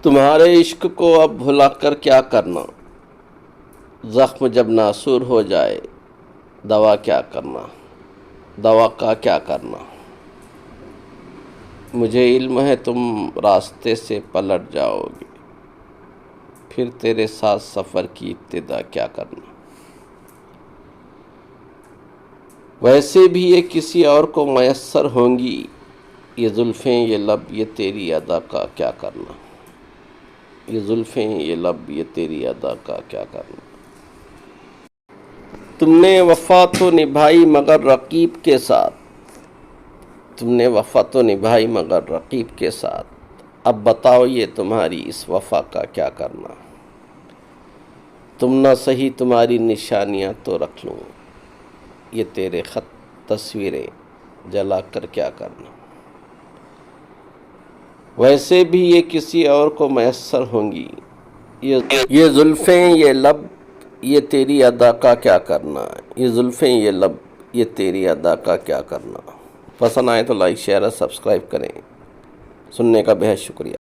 تمہارے عشق کو اب بھلا کر کیا کرنا، زخم جب ناسور ہو جائے دوا کیا کرنا، دوا کا کیا کرنا۔ مجھے علم ہے تم راستے سے پلٹ جاؤ گے، پھر تیرے ساتھ سفر کی ابتدا کیا کرنا۔ ویسے بھی یہ کسی اور کو میسر ہوں گی، یہ زلفیں یہ لب یہ تیری ادا کا کیا کرنا، یہ زلفیں یہ لب یہ تیری ادا کا کیا کرنا۔ تم نے وفا تو نبھائی مگر رقیب کے ساتھ، تم نے وفا تو نبھائی مگر رقیب کے ساتھ، اب بتاؤ یہ تمہاری اس وفا کا کیا کرنا۔ تم نہ صحیح تمہاری نشانیاں تو رکھ لوں، یہ تیرے خط تصویریں جلا کر کیا کرنا۔ ویسے بھی یہ کسی اور کو میسر ہوں گی، یہ زلفیں یہ لب یہ تیری ادا کا کیا کرنا، یہ زلفیں یہ لب یہ تیری ادا کا کیا کرنا۔ پسند آئے تو لائک شیئر اور سبسکرائب کریں۔ سننے کا بہت شکریہ۔